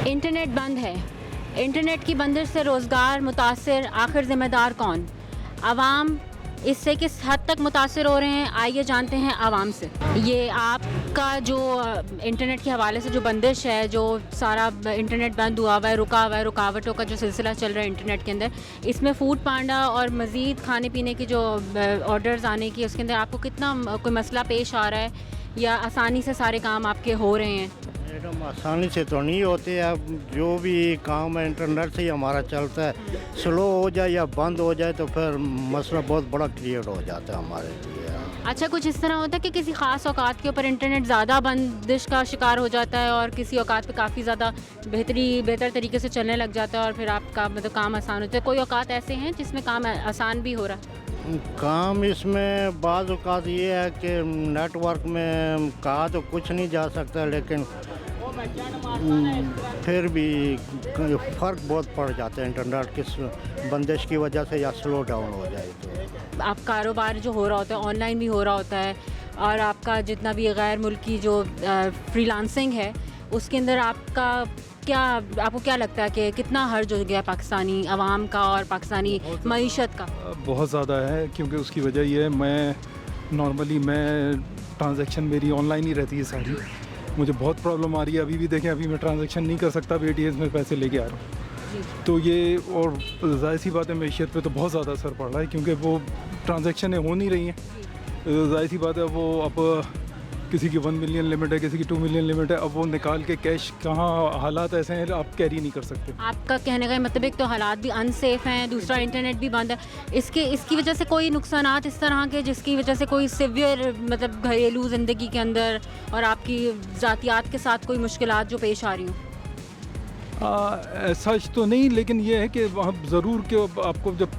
Internet बंद है। Internet की बंदिश से रोज़गार मुतासिर, आखिर ज़िम्मेदार कौन? आवाम इससे किस हद तक मुतासिर हो रहे हैं, आइए जानते हैं आवाम से। ये आपका जो इंटरनेट के हवाले से जो बंदिश है, जो सारा इंटरनेट बंद हुआ हुआ है, रुका हुआ है, रुकावटों का जो सिलसिला चल रहा है इंटरनेट के अंदर, इसमें फूड पांडा और मज़ीद खाने पीने की जो ऑर्डर्स आने की, उसके अंदर आपको कितना कोई मसला पेश आ रहा है या आसानी से सारे काम आपके हो रहे हैं? मैडम आसानी से तो नहीं होते। अब जो भी काम है इंटरनेट से ही हमारा चलता है, स्लो हो जाए या बंद हो जाए तो फिर मसला बहुत बड़ा क्रिएट हो जाता है हमारे लिए। अच्छा, कुछ इस तरह होता है कि किसी ख़ास औकात के ऊपर इंटरनेट ज़्यादा बंदिश का शिकार हो जाता है और किसी औकात पे काफ़ी ज़्यादा बेहतर तरीके से चलने लग जाता है और फिर आपका मतलब काम आसान होता है? कोई औकात ऐसे हैं जिसमें काम आसान भी हो रहा है? काम इसमें बाज़ औक़ात ये है कि नेटवर्क में कहा तो कुछ नहीं जा सकता, लेकिन फिर भी फ़र्क बहुत पड़ जाता है इंटरनेट की बंदिश की वजह से या स्लो डाउन हो जाए तो। आप कारोबार जो हो रहा होता है ऑनलाइन भी हो रहा होता है और आपका जितना भी गैर मुल्की जो फ्रीलांसिंग है उसके अंदर आपको क्या लगता है कि कितना हर्ज हो गया पाकिस्तानी अवाम का और पाकिस्तानी मईशत का? बहुत ज़्यादा है, क्योंकि उसकी वजह ये है मैं ट्रांजैक्शन मेरी ऑनलाइन ही रहती है सारी। मुझे बहुत प्रॉब्लम आ रही है। अभी भी देखें, अभी मैं ट्रांजैक्शन नहीं कर सकता, ATM में पैसे लेके आ रहा हूँ। तो ये और ज़ाहिर सी बात है मैशियत पे तो बहुत ज़्यादा असर पड़ रहा है, क्योंकि वो ट्रांजैक्शनें हो नहीं रही हैं। ज़ाहिर सी बात है, वो अब किसी की 1 मिलियन लिमिट है, किसी की 2 मिलियन लिमिट है, अब वो निकाल के कैश कहाँ, हालात ऐसे हैं आप कैरी नहीं कर सकते। आपका कहने का मतलब एक तो हालात भी अनसेफ हैं, दूसरा इंटरनेट भी बंद है। इसकी वजह से कोई नुकसानात इस तरह के जिसकी वजह से कोई सिवियर मतलब घरेलू ज़िंदगी के अंदर और आपकी ज़ातियात के साथ कोई मुश्किलात जो पेश आ रही हूँ? सच तो नहीं, लेकिन ये है कि वहाँ ज़रूर कि आपको जब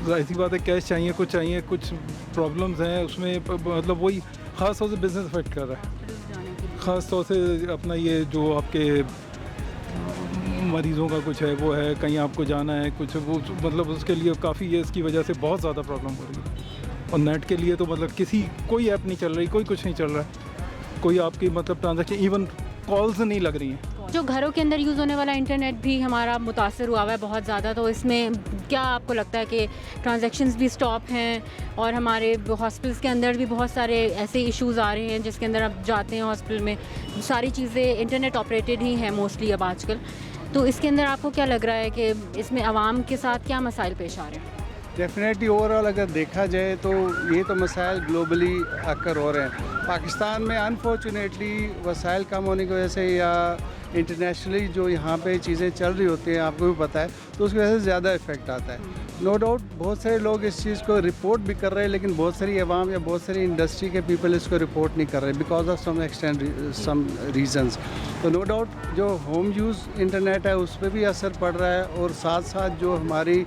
ज़ाहिर सी बात है कैश चाहिए, कुछ प्रॉब्लम्स हैं उसमें, मतलब वही ख़ास तौर से बिज़नेस अफेक्ट कर रहा है। ख़ास तौर से अपना ये जो आपके मरीज़ों का कुछ है वो है, कहीं आपको जाना है कुछ, वो मतलब उसके लिए काफ़ी ये इसकी वजह से बहुत ज़्यादा प्रॉब्लम हो रही है। और नेट के लिए तो मतलब कोई ऐप नहीं चल रही, कोई कुछ नहीं चल रहा है, कोई आपकी मतलब ट्रांजैक्शन इवन कॉल्स नहीं लग रही हैं। जो घरों के अंदर यूज़ होने वाला इंटरनेट भी हमारा मुतासर हुआ है बहुत ज़्यादा, तो इसमें क्या आपको लगता है कि ट्रांजैक्शंस भी स्टॉप हैं और हमारे हॉस्पिटल्स के अंदर भी बहुत सारे ऐसे इश्यूज़ आ रहे हैं जिसके अंदर आप जाते हैं हॉस्पिटल में सारी चीज़ें इंटरनेट ऑपरेटेड ही हैं मोस्टली अब आजकल, तो इसके अंदर आपको क्या लग रहा है कि इसमें आवाम के साथ क्या मसाइल पेश आ रहे हैं? डेफिनेटली ओवरऑल अगर देखा जाए तो ये तो मसाइल ग्लोबली अक्कर हो रहे हैं। पाकिस्तान में अनफॉर्चुनेटली वसाइल कम होने की वजह से या इंटरनेशनली जो यहाँ पे चीज़ें चल रही होती हैं, आपको भी पता है, तो उसकी वजह से ज़्यादा इफ़ेक्ट आता है। नो डाउट बहुत सारे लोग इस चीज़ को रिपोर्ट भी कर रहे हैं, लेकिन बहुत सारी अवाम या बहुत सारी इंडस्ट्री के पीपल इसको रिपोर्ट नहीं कर रहे बिकॉज ऑफ सम रीजंस। तो नो डाउट जो होम यूज़ इंटरनेट है उस पर भी असर पड़ रहा है और साथ साथ जो हमारी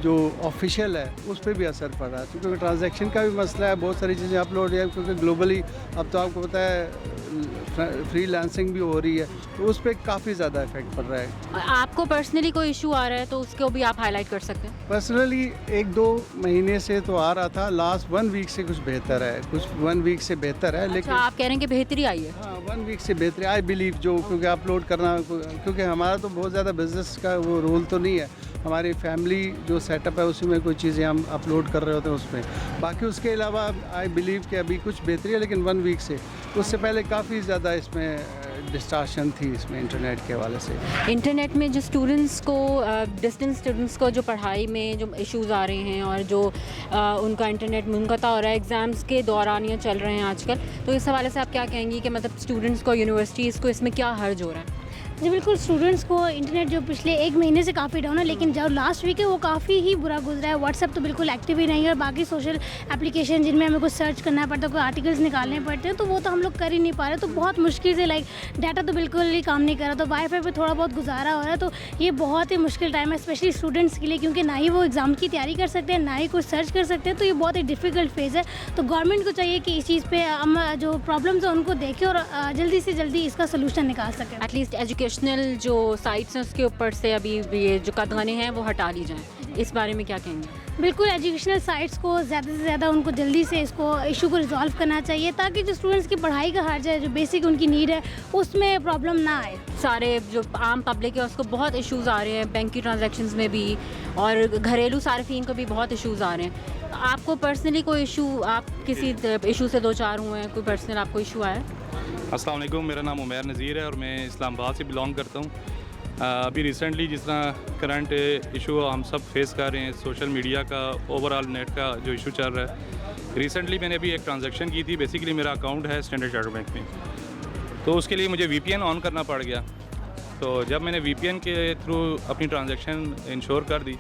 जो ऑफिशियल है उस पर भी असर पड़ रहा है, क्योंकि ट्रांजैक्शन का भी मसला है, बहुत सारी चीज़ें अपलोड है, क्योंकि ग्लोबली अब तो आपको पता है फ्रीलांसिंग भी हो रही है, तो उस पर काफ़ी ज़्यादा इफेक्ट पड़ रहा है। आपको पर्सनली कोई इशू आ रहा है तो उसको भी आप हाईलाइट कर सकते हैं? पर्सनली 1-2 महीने से तो आ रहा था, लास्ट 1 वीक से कुछ बेहतर है, कुछ 1 वीक से बेहतर है। लेकिन आप कह रहे हैं कि बेहतरी आई है? हाँ, 1 वीक से बेहतर आई बिलीव, जो क्योंकि अपलोड करना, क्योंकि हमारा तो बहुत ज़्यादा बिजनेस का वो रोल तो नहीं है, हमारी फैमिली जो सेटअप है उसी में कोई चीज़ें हम अपलोड कर रहे होते हैं उसमें। बाकी उसके अलावा आई बिलीव कि अभी कुछ बेहतरी है, लेकिन 1 वीक से, उससे पहले काफ़ी ज़्यादा इसमें डिस्टॉर्शन थी इसमें इंटरनेट के हवाले से। इंटरनेट में जो स्टूडेंट्स को डिस्टेंस स्टूडेंट्स को जो पढ़ाई में जो इश्यूज़ आ रहे हैं और जो उनका इंटरनेट मुनक़ता हो रहा है एग्ज़ाम्स के दौरान ये चल रहे हैं आजकल, तो इस हवाले से आप क्या कहेंगी कि मतलब स्टूडेंट्स को, यूनिवर्सिटीज़ को इसमें क्या हर्ज हो रहा है? जी बिल्कुल, स्टूडेंट्स को इंटरनेट जो पिछले 1 महीने से काफ़ी डाउन है, लेकिन जो लास्ट वीक है वो काफ़ी ही बुरा गुजरा है। व्हाट्सएप तो बिल्कुल एक्टिव ही नहीं है और बाकी सोशल एप्लीकेशन जिनमें हमें कुछ सर्च करना पड़ता है, कोई आर्टिकल्स निकालने पड़ते हैं, तो वो तो हम लोग कर ही नहीं पा रहे। तो बहुत मुश्किल से डाटा तो बिल्कुल ही काम नहीं कर रहा, तो वाईफाई पे थोड़ा बहुत गुजारा हो रहा है। तो ये बहुत ही मुश्किल टाइम है स्पेशली स्टूडेंट्स के लिए, क्योंकि ना ही वो एग्ज़ाम की तैयारी कर सकते हैं, ना ही कुछ सर्च कर सकते हैं, तो ये बहुत ही डिफ़िकल्ट फेज़ है। तो गवर्नमेंट को चाहिए कि इस चीज़ पर हम जो प्रॉब्लम्स हैं उनको देखें और जल्दी से जल्दी इसका सोल्यूशन निकाल सकें। एटलीस्ट एजुकेशनल जो साइट्स हैं उसके ऊपर से अभी ये जो कदगने हैं वो हटा ली जाएँ। इस बारे में क्या कहेंगे? बिल्कुल एजुकेशनल साइट्स को ज़्यादा से ज़्यादा उनको जल्दी से इसको इशू को रिजॉल्व करना चाहिए ताकि जो स्टूडेंट्स की पढ़ाई का खर्च है, जो बेसिक उनकी नीड है, उसमें प्रॉब्लम ना आए। सारे जो आम पब्लिक है उसको बहुत इश्यूज़ आ रहे हैं, बैंक की ट्रांजैक्शंस में भी और घरेलू सार्फिन को भी बहुत इश्यूज़ आ रहे हैं। आपको पर्सनली कोई इशू, आप किसी इशू से दो चार हुए हैं, कोई पर्सनल आपको इशू आया? अस्सलाम वालेकुम, मेरा नाम उमैर नज़ीर है और मैं इस्लामाबाद से बिलोंग करता हूँ। अभी रिसेंटली जिस तरह करंट इशू हम सब फेस कर रहे हैं, सोशल मीडिया का, ओवरऑल नेट का जो इशू चल रहा है, रिसेंटली मैंने अभी एक ट्रांजैक्शन की थी। बेसिकली मेरा अकाउंट है स्टैंडर्ड चार्टर्ड बैंक में, तो उसके लिए मुझे VPN ऑन करना पड़ गया। तो जब मैंने VPN के थ्रू अपनी ट्रांजैक्शन इंश्योर कर दी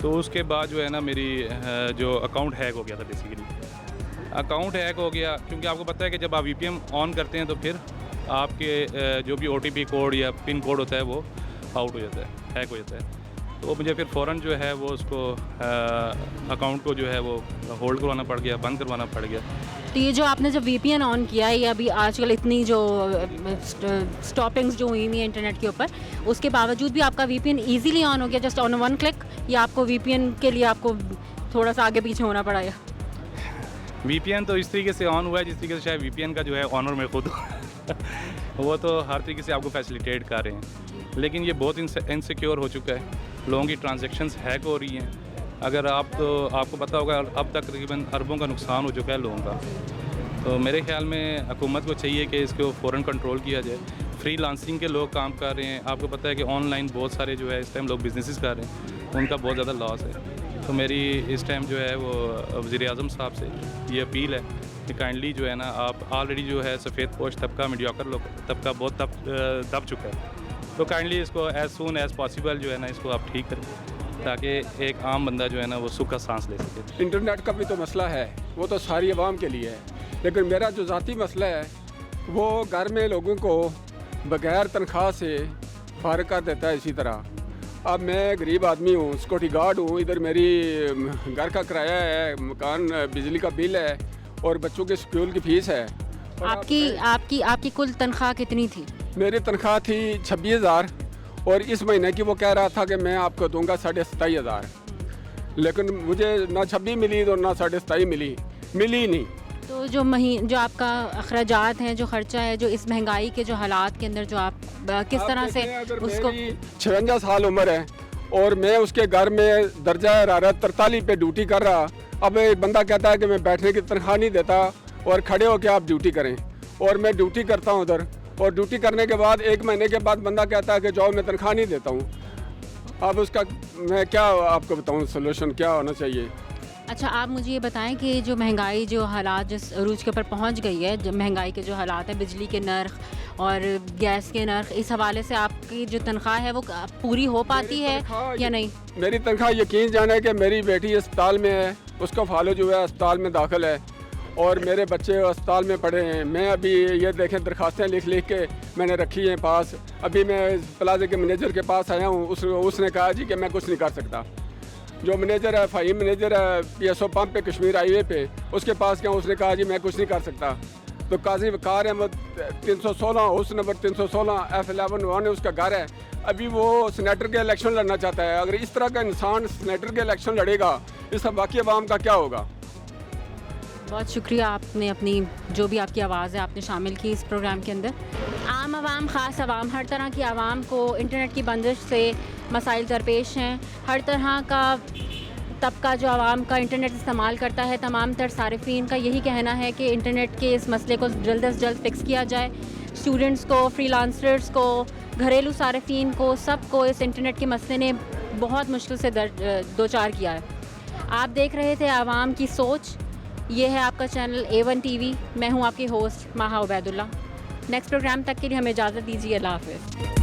तो उसके बाद जो है ना मेरी जो अकाउंट हैक हो गया था। बेसिकली अकाउंट हैक हो गया क्योंकि आपको पता है कि जब आप VPN ऑन करते हैं तो फिर आपके जो भी OTP कोड या पिन कोड होता है वो आउट हो जाता है, हैक हो जाता है। तो मुझे फिर फ़ौरन जो है वो उसको अकाउंट को जो है वो होल्ड करवाना पड़ गया, बंद करवाना पड़ गया। तो ये जो आपने जब VPN ऑन किया है, या अभी आजकल इतनी जो स्टॉपिंग्स जो हुई हैं इंटरनेट के ऊपर, उसके बावजूद भी आपका VPN इजीली ऑन हो गया जस्ट ऑन वन क्लिक, या आपको VPN के लिए आपको थोड़ा सा आगे पीछे होना पड़ा? VPN तो इस तरीके से ऑन हुआ है जिस तरीके से शायद VPN का जो है ऑनर मैं खुद वो तो हर तरीके से आपको फैसिलिटेट कर रहे हैं, लेकिन ये बहुत इनसिक्योर हो चुका है। लोगों की ट्रांजैक्शंस हैक हो रही हैं। अगर आपको पता होगा अब तक तकरीबन अरबों का नुकसान हो चुका है लोगों का। तो मेरे ख्याल में हुकूमत को चाहिए कि इसको फ़ौरन कंट्रोल किया जाए। फ्रीलांसिंग के लोग काम कर रहे हैं, आपको पता है कि ऑनलाइन बहुत सारे जो है इस टाइम लोग बिजनेसेस कर रहे हैं, उनका बहुत ज़्यादा लॉस है। तो मेरी इस टाइम जो है वो वज़ीर-ए-आज़म साहब से ये अपील है कि काइंडली जो है ना, आप ऑलरेडी जो है सफ़ेद पोश तबका, मीडियोकर लोग तबका बहुत दब चुका है, तो काइंडली इसको एज़ सून एज़ पॉसिबल जो है ना इसको आप ठीक करें ताकि एक आम बंदा जो है ना वो सुख का सांस ले सके। इंटरनेट का भी तो मसला है, वो तो सारी आवाम के लिए है, लेकिन मेरा जो ज़ाती मसला है वो घर में लोगों को बग़ैर तनख्वाह से फारग कर देता है। इसी तरह अब मैं गरीब आदमी हूँ, सिक्योरिटी गार्ड हूँ, इधर मेरी घर का किराया है, मकान, बिजली का बिल है और बच्चों के स्कूल की फ़ीस है। आपकी कुल तनख्वाह कितनी थी? मेरी तनख्वाह थी 26,000 और इस महीने की वो कह रहा था कि मैं आपको दूंगा 27,500, लेकिन मुझे ना 26 मिली और ना 27,500 मिली नहीं। तो जो आपका अखराजात हैं, जो खर्चा है, जो इस महंगाई के जो हालात के अंदर जो आप किस तरह से उसको, 56 साल उम्र है और मैं उसके घर में दर्जा हरारत 43 पे ड्यूटी कर रहा। अब एक बंदा कहता है कि मैं बैठने की तनख्वाह नहीं देता और खड़े होकर आप ड्यूटी करें, और मैं ड्यूटी करता हूँ उधर, और ड्यूटी करने के बाद 1 महीने के बाद बंदा कहता है कि जाओ मैं तनख्वाह नहीं देता हूँ। अब उसका मैं क्या आपको बताऊँ सोल्यूशन क्या होना चाहिए? अच्छा, आप मुझे ये बताएं कि जो महंगाई जो हालात जिस अरूज के ऊपर पहुंच गई है, जो महंगाई के जो हालात हैं, बिजली के नर्ख और गैस के नर्ख, इस हवाले से आपकी जो तनख्वाह है वो पूरी हो पाती है या नहीं? मेरी तनख्वाह यकीन जाने कि मेरी बेटी अस्पताल में है, उसका फालो जो है अस्पताल में दाखिल है और मेरे बच्चे अस्पताल में पड़े हैं। मैं अभी ये देखें दरख्वास्तें लिख के मैंने रखी हैं पास। अभी मैं प्लाजे के मैनेजर के पास आया हूँ, उसने कहा जी कि मैं कुछ नहीं कर सकता। जो मैनेजर है, फ़हीम मैनेजर है PSO पंप पे कश्मीर हाईवे पे, उसके पास गया, उसने कहा जी मैं कुछ नहीं कर सकता। तो काजी वकार अहमद 316 हाउस नंबर 316 F11 उसका घर है। अभी वो सेनेटर के इलेक्शन लड़ना चाहता है। अगर इस तरह का इंसान सेनेटर के इलेक्शन लड़ेगा, इस बाकी आवाम का क्या होगा? बहुत शुक्रिया, आपने अपनी जो भी आपकी आवाज़ है आपने शामिल की इस प्रोग्राम के अंदर। आम आवाम, ख़ास आवाम, हर तरह की आवाम को इंटरनेट की बंदिश से मसाइल दरपेश हैं। हर तरह का तबका जो आवाम का इंटरनेट इस्तेमाल करता है, तमाम तर सारिफीन का यही कहना है कि इंटरनेट के इस मसले को जल्द अज जल्द फिक्स किया जाए। स्टूडेंट्स को, फ्रीलांसर्स को, घरेलू सारिफीन को, सबको इस इंटरनेट के मसले ने बहुत मुश्किल से दो चार किया है। आप देख रहे थे आवाम की सोच। ये है आपका चैनल A1 TV। मैं हूँ आपकी होस्ट माहा उबैदुल्ला। नेक्स्ट प्रोग्राम तक के लिए हमें इजाज़त दीजिए। अल्लाह हाफ़िज़।